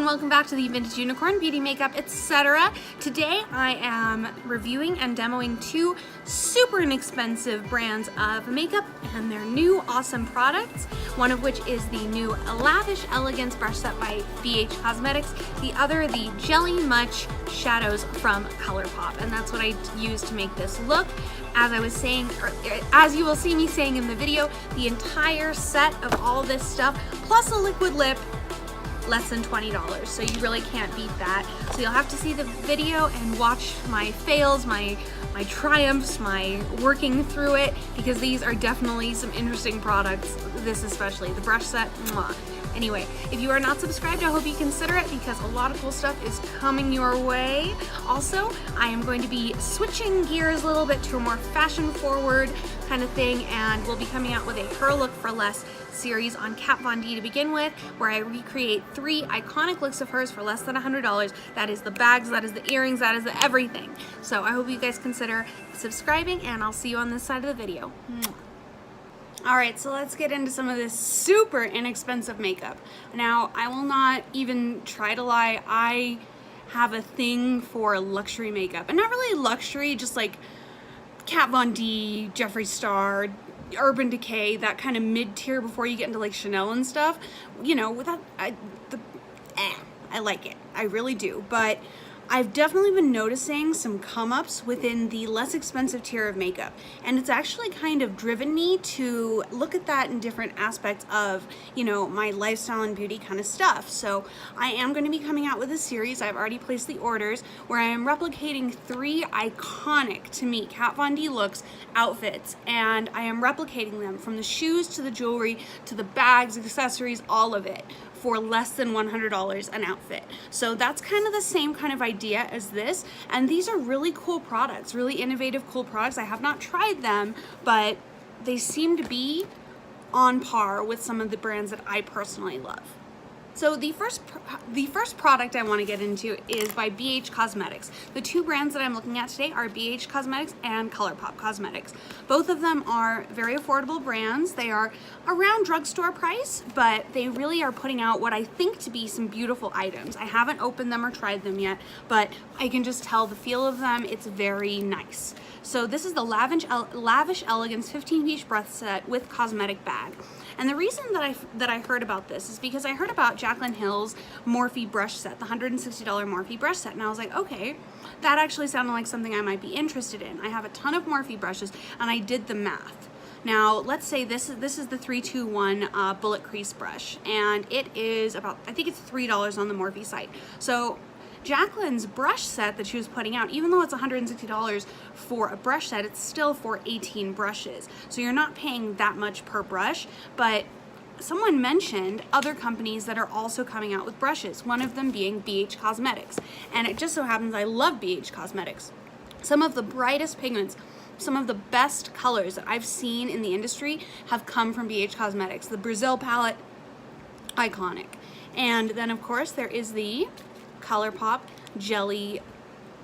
and welcome back to the Vintage Unicorn Beauty Makeup, etc. Today I am reviewing and demoing two super inexpensive brands of makeup and their new awesome products. One of which is the new Lavish Elegance brush set by BH Cosmetics. The other, the Jelly Much Shadows from Colourpop, and that's what I used to make this look. As I was saying, or as you will see me saying in the video, the entire set of all this stuff plus a liquid lip, less than $20, so you really can't beat that. So you'll have to see the video and watch my fails, my triumphs, my working through it, because these are definitely some interesting products, this especially. The brush set, mwah. Anyway, if you are not subscribed, I hope you consider it because a lot of cool stuff is coming your way. Also, I am going to be switching gears a little bit to a more fashion-forward kind of thing, and we'll be coming out with a Her Look for Less series on Kat Von D to begin with, where I recreate 3 iconic looks of hers for less than $100. That is the bags, that is the earrings, that is the everything. So I hope you guys consider subscribing, and I'll see you on this side of the video. Alright, so let's get into some of this super inexpensive makeup. Now, I will not even try to lie, I have a thing for luxury makeup. And not really luxury, just like Kat Von D, Jeffree Star, Urban Decay, that kind of mid-tier before you get into like Chanel and stuff. You know, without, I like it. I really do. But I've definitely been noticing some come-ups within the less expensive tier of makeup, and it's actually kind of driven me to look at that in different aspects of, you know, my lifestyle and beauty kind of stuff. So I am going to be coming out with a series. I've already placed the orders where I am replicating 3 iconic, to me, Kat Von D looks, outfits, and I am replicating them from the shoes to the jewelry to the bags, accessories, all of it, for less than $100 an outfit. So that's kind of the same kind of idea as this, and these are really cool products, really innovative, cool products. I have not tried them, but they seem to be on par with some of the brands that I personally love. So the first product I want to get into is by BH Cosmetics. The 2 brands that I'm looking at today are BH Cosmetics and Colourpop Cosmetics. Both of them are very affordable brands. They are around drugstore price, but they really are putting out what I think to be some beautiful items. I haven't opened them or tried them yet, but I can just tell the feel of them. It's very nice. So this is the Lavish Elegance 15-piece brush set with cosmetic bag. And the reason that I heard about this is because I heard about Jaclyn Hill's Morphe brush set, the $160 Morphe brush set, and I was like, okay, that actually sounded like something I might be interested in. I have a ton of Morphe brushes, and I did the math. Now, let's say this is the 321 bullet crease brush, and it is about, I think it's $3 on the Morphe site. So Jaclyn's brush set that she was putting out, even though it's $160 for a brush set, it's still for 18 brushes. So you're not paying that much per brush, but someone mentioned other companies that are also coming out with brushes, one of them being BH Cosmetics. And it just so happens I love BH Cosmetics. Some of the brightest pigments, some of the best colors that I've seen in the industry have come from BH Cosmetics. The Brazil palette, iconic. And then of course there is the Colourpop Jelly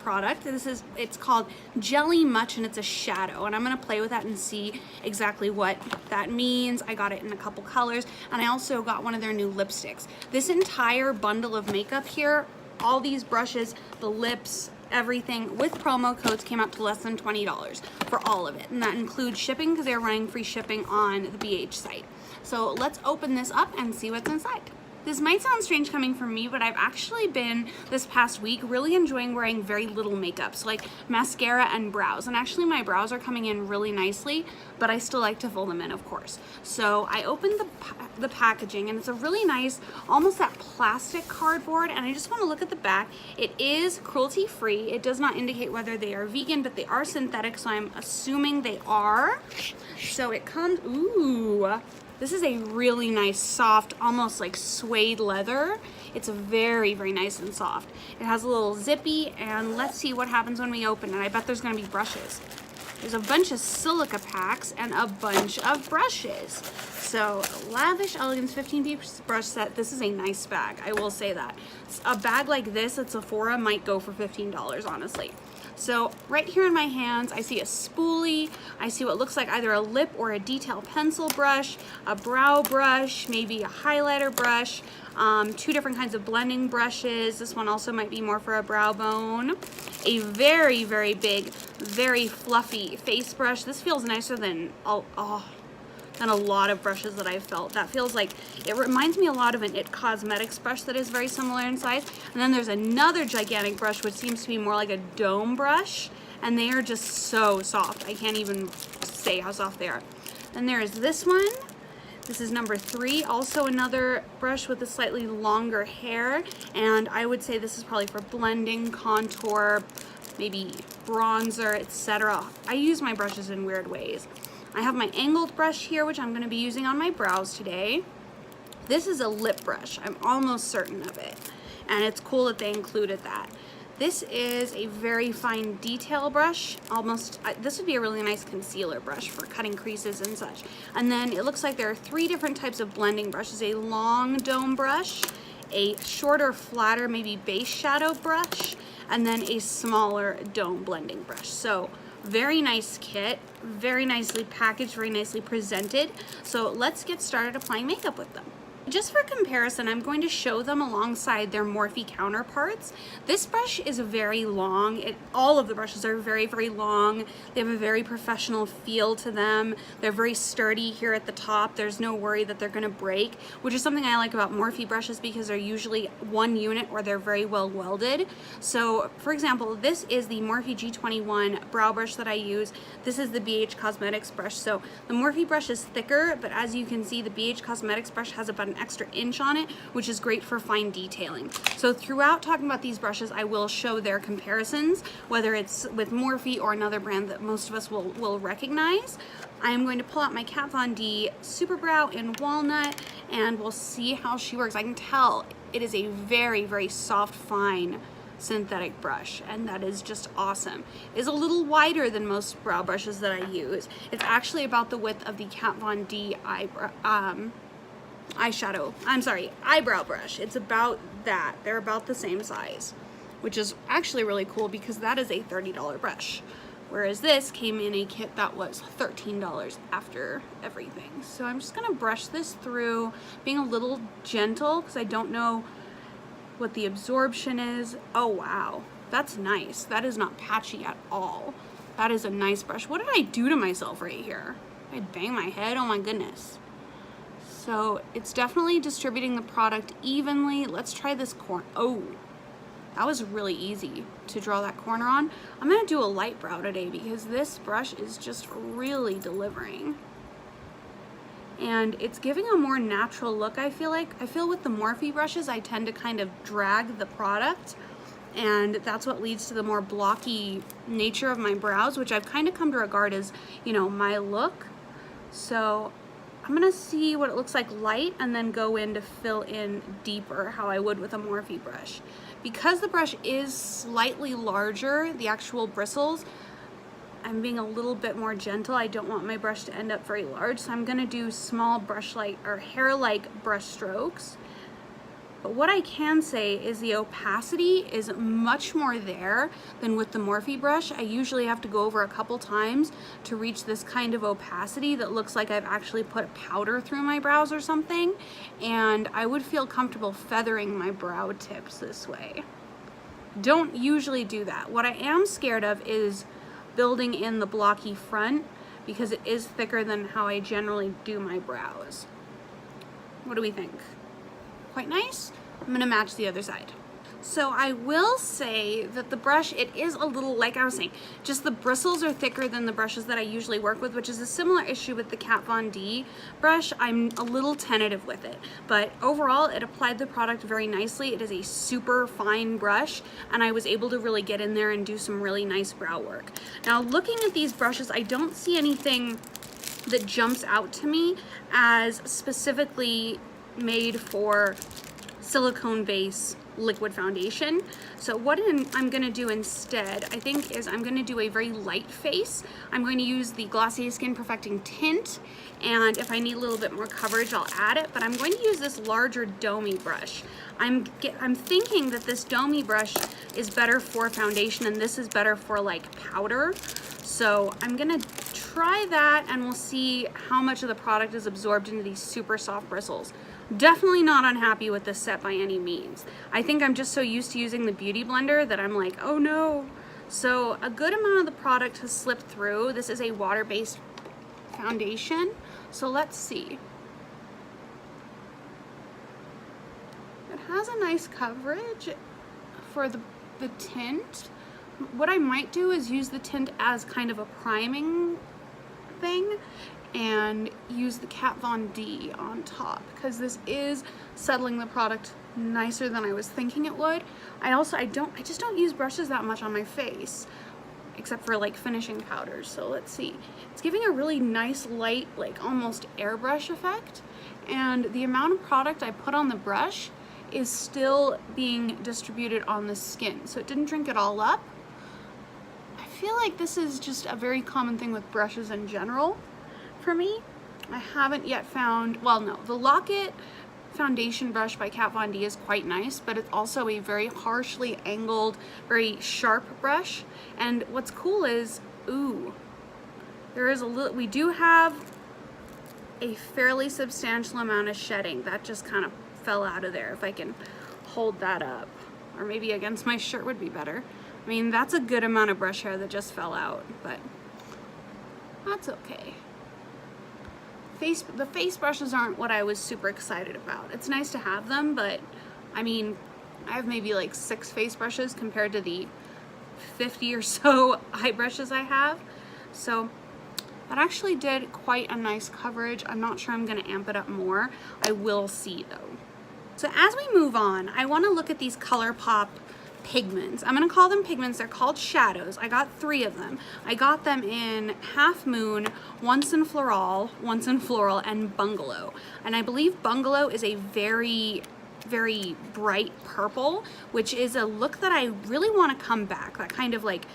product. It's called Jelly Much, and it's a shadow, and I'm going to play with that and see exactly what that means. I got it in a couple colors, and I also got one of their new lipsticks. This entire bundle of makeup here, all these brushes, the lips, everything with promo codes came out to less than $20 for all of it, and that includes shipping because they're running free shipping on the BH site. So let's open this up and see what's inside. This might sound strange coming from me, but I've actually been, this past week, really enjoying wearing very little makeup. So like mascara and brows. And actually my brows are coming in really nicely, but I still like to fill them in, of course. So I opened the packaging, and it's a really nice, almost that plastic cardboard. And I just want to look at the back. It is cruelty-free. It does not indicate whether they are vegan, but they are synthetic, so I'm assuming they are. So it comes, ooh. This is a really nice, soft, almost like suede leather. It's very, very nice and soft. It has a little zippy, and let's see what happens when we open it. I bet there's gonna be brushes. There's a bunch of silica packs and a bunch of brushes. So, Lavish Elegance 15-piece brush set. This is a nice bag, I will say that. A bag like this at Sephora might go for $15, honestly. So right here in my hands, I see a spoolie. I see what looks like either a lip or a detail pencil brush, a brow brush, maybe a highlighter brush, 2 different kinds of blending brushes. This one also might be more for a brow bone. A very, very big, very fluffy face brush. This feels nicer than a lot of brushes that I've felt. That feels like, it reminds me a lot of an IT Cosmetics brush that is very similar in size. And then there's another gigantic brush which seems to be more like a dome brush, and they are just so soft. I can't even say how soft they are. Then there's this one. This is number 3, also another brush with a slightly longer hair, and I would say this is probably for blending, contour, maybe bronzer, etc. I use my brushes in weird ways. I have my angled brush here, which I'm going to be using on my brows today. This is a lip brush. I'm almost certain of it. And it's cool that they included that. This is a very fine detail brush. This would be a really nice concealer brush for cutting creases and such. And then it looks like there are 3 different types of blending brushes. A long dome brush, a shorter, flatter, maybe base shadow brush, and then a smaller dome blending brush. So very nice kit, very nicely packaged, very nicely presented. So let's get started applying makeup with them. Just for comparison, I'm going to show them alongside their Morphe counterparts. This brush is very long. All of the brushes are very, very long. They have a very professional feel to them. They're very sturdy here at the top. There's no worry that they're gonna break, which is something I like about Morphe brushes because they're usually one unit or they're very well welded. So for example, this is the Morphe G21 brow brush that I use. This is the BH Cosmetics brush. So the Morphe brush is thicker, but as you can see, the BH Cosmetics brush has about an extra inch on it, which is great for fine detailing. So throughout talking about these brushes, I will show their comparisons, whether it's with Morphe or another brand that most of us will recognize. I am going to pull out my Kat Von D Super Brow in Walnut, and we'll see how she works. I can tell it is a very, very soft, fine synthetic brush, and that is just awesome. It is a little wider than most brow brushes that I use. It's actually about the width of the Kat Von D eyebrow brush. It's about that. They're about the same size, which is actually really cool because that is a $30 brush. Whereas this came in a kit that was $13 after everything. So I'm just gonna brush this through, being a little gentle because I don't know what the absorption is. Oh wow, that's nice. That is not patchy at all. That is a nice brush. What did I do to myself right here? I bang my head, oh my goodness. So it's definitely distributing the product evenly. Let's try this corner. Oh, that was really easy to draw that corner on. I'm gonna do a light brow today because this brush is just really delivering. And it's giving a more natural look, I feel like. I feel with the Morphe brushes, I tend to kind of drag the product, and that's what leads to the more blocky nature of my brows, which I've kind of come to regard as, you know, my look. So I'm gonna see what it looks like light and then go in to fill in deeper how I would with a Morphe brush. Because the brush is slightly larger, the actual bristles, I'm being a little bit more gentle. I don't want my brush to end up very large, so I'm gonna do small brush-like or hair-like brush strokes. But what I can say is the opacity is much more there than with the Morphe brush. I usually have to go over a couple times to reach this kind of opacity that looks like I've actually put a powder through my brows or something, and I would feel comfortable feathering my brow tips this way. Don't usually do that. What I am scared of is building in the blocky front because it is thicker than how I generally do my brows. What do we think? Quite nice? I'm gonna match the other side. So I will say that the brush, it is a little, like I was saying, just the bristles are thicker than the brushes that I usually work with, which is a similar issue with the Kat Von D brush. I'm a little tentative with it, but overall it applied the product very nicely. It is a super fine brush, and I was able to really get in there and do some really nice brow work. Now looking at these brushes, I don't see anything that jumps out to me as specifically made for silicone base liquid foundation. So what I'm gonna do instead, I think, is I'm gonna do a very light face. I'm going to use the Glossier Skin Perfecting Tint, and if I need a little bit more coverage, I'll add it, but I'm going to use this larger domey brush. I'm thinking that this domey brush is better for foundation and this is better for like powder. So I'm gonna try that and we'll see how much of the product is absorbed into these super soft bristles. Definitely not unhappy with this set by any means. I think I'm just so used to using the Beauty Blender that I'm like, oh no. So a good amount of the product has slipped through. This is a water-based foundation. So let's see. It has a nice coverage for the tint. What I might do is use the tint as kind of a priming thing and use the Kat Von D on top, because this is settling the product nicer than I was thinking it would. I just don't use brushes that much on my face, except for like finishing powders. So let's see. It's giving a really nice light, like almost airbrush effect, and the amount of product I put on the brush is still being distributed on the skin, so it didn't drink it all up. I feel like this is just a very common thing with brushes in general for me. I haven't yet found, well no, the Lock-It foundation brush by Kat Von D is quite nice, but it's also a very harshly angled, very sharp brush. And what's cool is, ooh, there is a little, we do have a fairly substantial amount of shedding. That just kind of fell out of there. If I can hold that up, or maybe against my shirt would be better. I mean, that's a good amount of brush hair that just fell out, but that's okay. The face brushes aren't what I was super excited about. It's nice to have them, but I mean, I have maybe like 6 face brushes compared to the 50 or so eye brushes I have. So that actually did quite a nice coverage. I'm not sure I'm gonna amp it up more. I will see though. So as we move on, I wanna look at these Colourpop pigments. I'm gonna call them pigments. They're called shadows. I got 3 of them. I got them in Half Moon, Once in Floral, and Bungalow. And I believe Bungalow is a very, very bright purple, which is a look that I really want to come back. That kind of like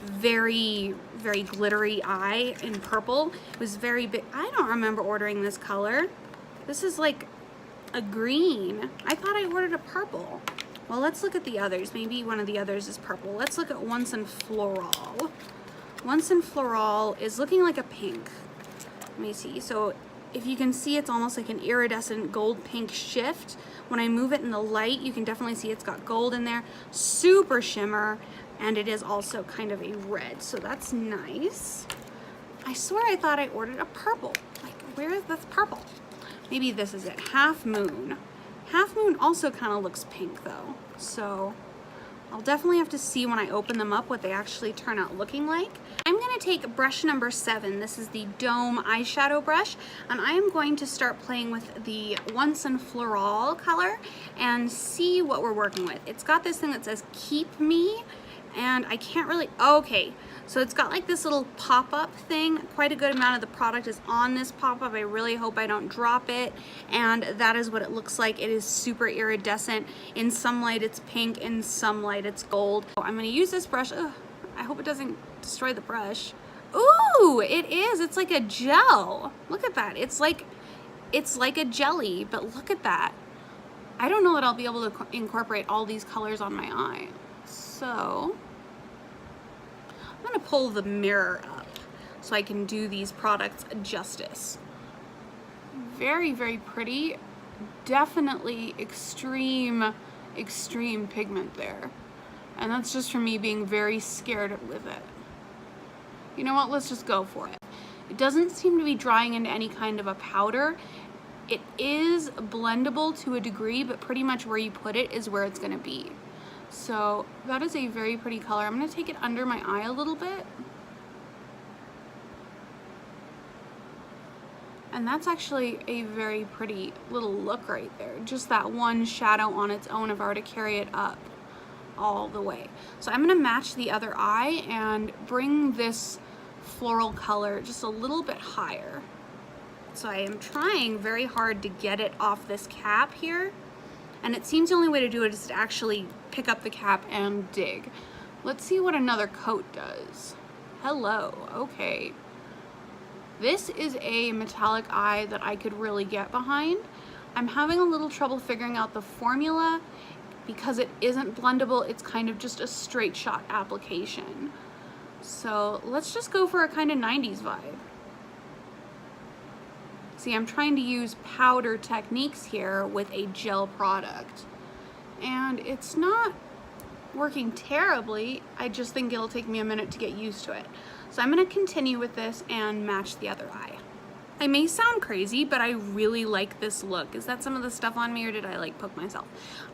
very, very glittery eye in purple. It was very big. I don't remember ordering this color. This is like a green. I thought I ordered a purple. Well, let's look at the others. Maybe one of the others is purple. Let's look at Once in Floral. Once in Floral is looking like a pink. Let me see. So if you can see, it's almost like an iridescent gold pink shift. When I move it in the light, you can definitely see it's got gold in there. Super shimmer, and it is also kind of a red. So that's nice. I swear I thought I ordered a purple. Like, where is this purple? Maybe this is it. Half Moon. Half Moon also kind of looks pink though, so I'll definitely have to see when I open them up what they actually turn out looking like. I'm going to take brush number 7. This is the Dome eyeshadow brush, and I am going to start playing with the Once in Floral color and see what we're working with. It's got this thing that says Keep Me, and I can't really, okay. So it's got like this little pop-up thing. Quite a good amount of the product is on this pop-up. I really hope I don't drop it. And that is what it looks like. It is super iridescent. In some light it's pink, in some light it's gold. I'm gonna use this brush. Ugh, I hope it doesn't destroy the brush. Ooh, it is. It's like a gel. Look at that. It's like a jelly, but look at that. I don't know that I'll be able to incorporate all these colors on my eye. So I'm gonna pull the mirror up so I can do these products justice. Very, very pretty. Definitely extreme pigment there. And that's just from me being very scared with it. You know what, let's just go for it. It doesn't seem to be drying into any kind of a powder. It is blendable to a degree, but pretty much where you put it is where it's gonna be. So that is a very pretty color. I'm going to take it under my eye a little bit. And that's actually a very pretty little look right there. Just that one shadow on its own if I were to carry it up all the way. So I'm going to match the other eye and bring this floral color just a little bit higher. So I am trying very hard to get it off this cap here. and it seems the only way to do it is to actually pick up the cap and dig. Let's see what another coat does. Hello, okay. This is a metallic eye that I could really get behind. I'm having a little trouble figuring out the formula because it isn't blendable, it's kind of just a straight shot application. So let's just go for a kind of 90s vibe. See, I'm trying to use powder techniques here with a gel product, and it's not working terribly. I just think it'll take me a minute to get used to it. So I'm going to continue with this and match the other eye. I may sound crazy, but I really like this look. Is that some of the stuff on me, or did I like poke myself?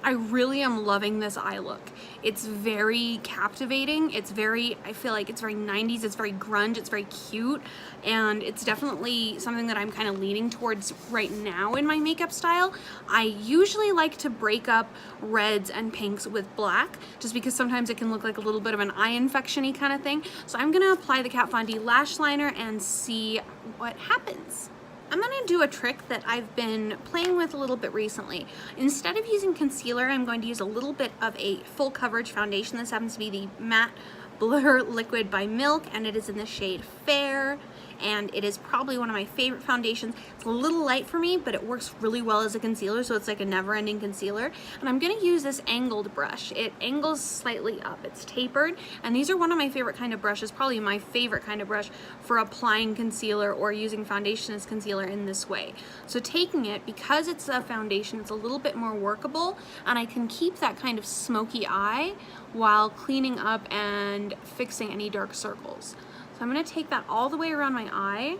I really am loving this eye look. It's very captivating. It's very, I feel like it's very 90s, it's very grunge, it's very cute, and it's definitely something that I'm kind of leaning towards right now in my makeup style. I usually like to break up reds and pinks with black, just because sometimes it can look like a little bit of an eye infection-y kind of thing. So I'm gonna apply the Kat Von D lash liner and see what happens. I'm gonna do a trick that I've been playing with a little bit recently. Instead of using concealer, I'm going to use a little bit of a full coverage foundation. This happens to be the Matte Blur Liquid by Milk, and it is in the shade Fair, and it is probably one of my favorite foundations. It's a little light for me, but it works really well as a concealer, so it's like a never-ending concealer. And I'm gonna use this angled brush. It angles slightly up, it's tapered, and these are one of my favorite kind of brushes, probably my favorite kind of brush for applying concealer or using foundation as concealer in this way. So taking it, because it's a foundation, it's a little bit more workable, and I can keep that kind of smoky eye while cleaning up and fixing any dark circles. So I'm going to take that all the way around my eye,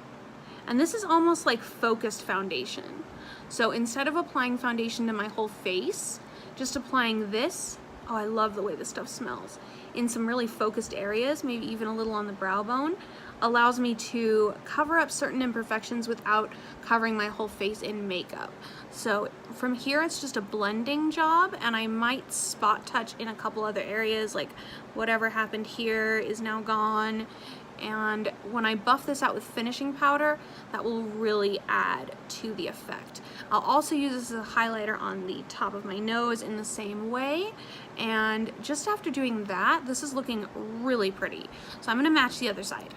and this is almost like focused foundation. So instead of applying foundation to my whole face, just applying this, oh, I love the way this stuff smells, in some really focused areas, maybe even a little on the brow bone, allows me to cover up certain imperfections without covering my whole face in makeup. So from here, it's just a blending job, and I might spot touch in a couple other areas, like whatever happened here is now gone. And when I buff this out with finishing powder, that will really add to the effect. I'll also use this as a highlighter on the top of my nose in the same way. And just after doing that, this is looking really pretty. So I'm gonna match the other side.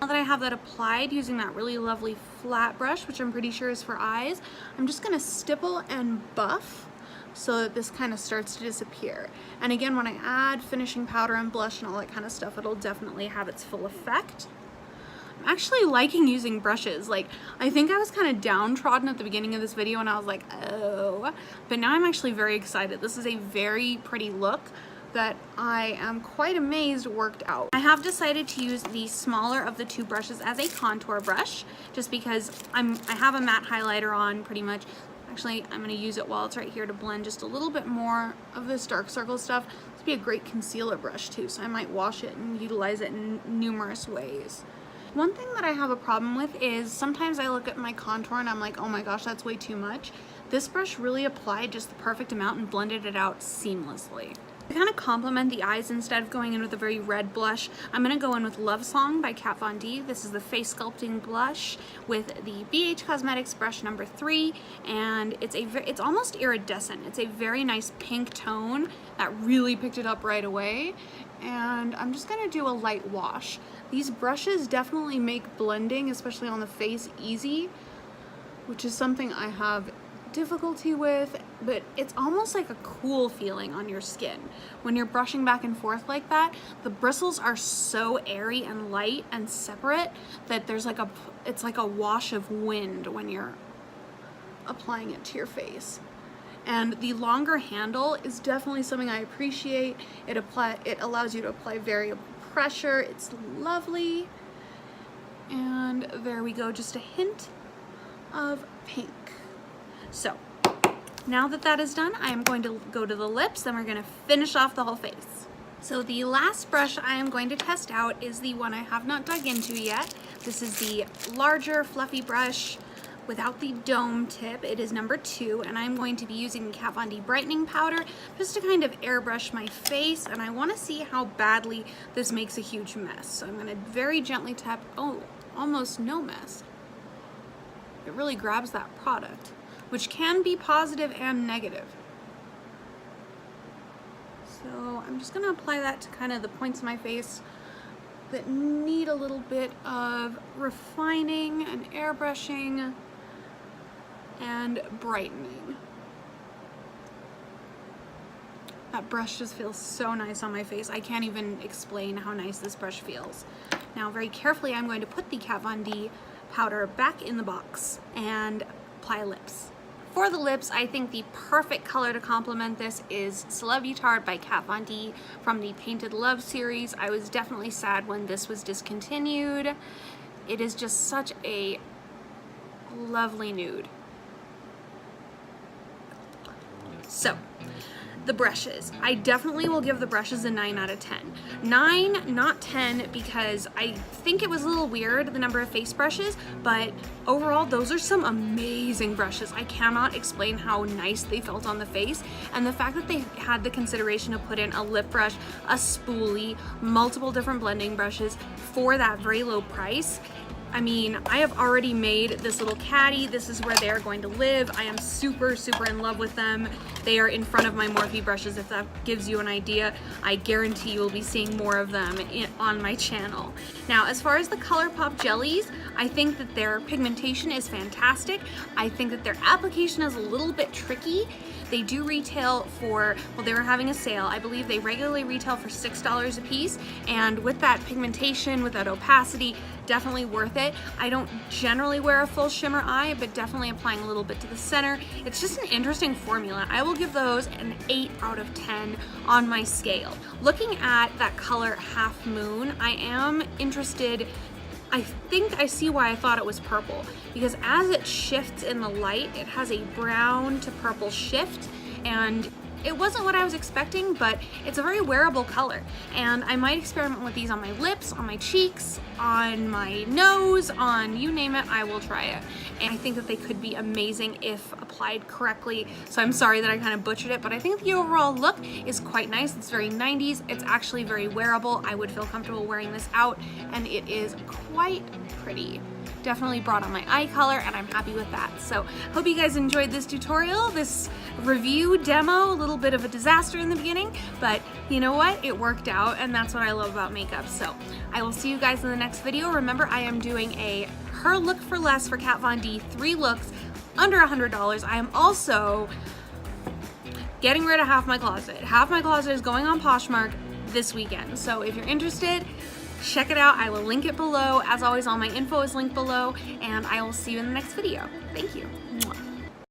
Now that I have that applied using that really lovely flat brush, which I'm pretty sure is for eyes, I'm just gonna stipple and buff so that this kind of starts to disappear. And again, when I add finishing powder and blush and all that kind of stuff, it'll definitely have its full effect. I'm actually liking using brushes. Like, I think I was kind of downtrodden at the beginning of this video and I was like, oh, but now I'm actually very excited. This is a very pretty look that I am quite amazed worked out. I have decided to use the smaller of the two brushes as a contour brush, just because I have a matte highlighter on pretty much. Actually, I'm going to use it while it's right here to blend just a little bit more of this dark circle stuff. This would be a great concealer brush too, so I might wash it and utilize it in numerous ways. One thing that I have a problem with is sometimes I look at my contour and I'm like, oh my gosh, that's way too much. This brush really applied just the perfect amount and blended it out seamlessly. To kind of complement the eyes, instead of going in with a very red blush, I'm going to go in with Love Song by Kat Von D. This is the face sculpting blush with the BH Cosmetics brush number 3, and it's almost iridescent. It's a very nice pink tone that really picked it up right away, and I'm just going to do a light wash. These brushes definitely make blending, especially on the face, easy, which is something I have difficulty with, but it's almost like a cool feeling on your skin when you're brushing back and forth like that. The bristles are so airy and light and separate that there's like it's like a wash of wind when you're applying it to your face. And the longer handle is definitely something I appreciate. It allows you to apply variable pressure. It's lovely. And there we go, just a hint of pink. So now that that is done, I am going to go to the lips, then we're going to finish off the whole face. So the last brush I am going to test out is the one I have not dug into yet. This is the larger fluffy brush without the dome tip. It is number 2, and I'm going to be using Kat Von D brightening powder just to kind of airbrush my face, and I want to see how badly this makes a huge mess. So I'm going to very gently tap. Oh, almost no mess. It really grabs that product, which can be positive and negative. So I'm just gonna apply that to kind of the points of my face that need a little bit of refining and airbrushing and brightening. That brush just feels so nice on my face. I can't even explain how nice this brush feels. Now, very carefully, I'm going to put the Kat Von D powder back in the box and apply lips. For the lips, I think the perfect color to complement this is Celebrity Tart by Kat Von D from the Painted Love series. I was definitely sad when this was discontinued. It is just such a lovely nude. So, the brushes. I definitely will give the brushes a 9 out of 10. 9, not 10, because I think it was a little weird, the number of face brushes, but overall, those are some amazing brushes. I cannot explain how nice they felt on the face, and the fact that they had the consideration to put in a lip brush, a spoolie, multiple different blending brushes for that very low price. I mean, I have already made this little caddy. This is where they're going to live. I am super, super in love with them. They are in front of my Morphe brushes, if that gives you an idea. I guarantee you will be seeing more of them on my channel. Now, as far as the Colourpop jellies, I think that their pigmentation is fantastic. I think that their application is a little bit tricky. They do retail for, well, they were having a sale. I believe they regularly retail for $6 a piece. And with that pigmentation, with that opacity, definitely worth it. I don't generally wear a full shimmer eye, but definitely applying a little bit to the center. It's just an interesting formula. I will give those an 8 out of 10 on my scale. Looking at that color Half Moon, I am interested. I think I see why I thought it was purple, because as it shifts in the light, it has a brown to purple shift, and it wasn't what I was expecting, but it's a very wearable color, and I might experiment with these on my lips, on my cheeks, on my nose, on you name it, I will try it. And I think that they could be amazing if applied correctly, so I'm sorry that I kind of butchered it, but I think the overall look is quite nice. It's very 90s, it's actually very wearable. I would feel comfortable wearing this out, and it is quite pretty. Definitely brought on my eye color, and I'm happy with that. So hope you guys enjoyed this tutorial, this review demo. A little bit of a disaster in the beginning, but you know what, it worked out, and that's what I love about makeup. So I will see you guys in the next video. Remember, I am doing a her look for less for Kat Von D, 3 looks under $100. I am also getting rid of half my closet. Half my closet is going on Poshmark this weekend, so if you're interested, check it out. I will link it below. As always, all my info is linked below, and I will see you in the next video. Thank you. Mwah.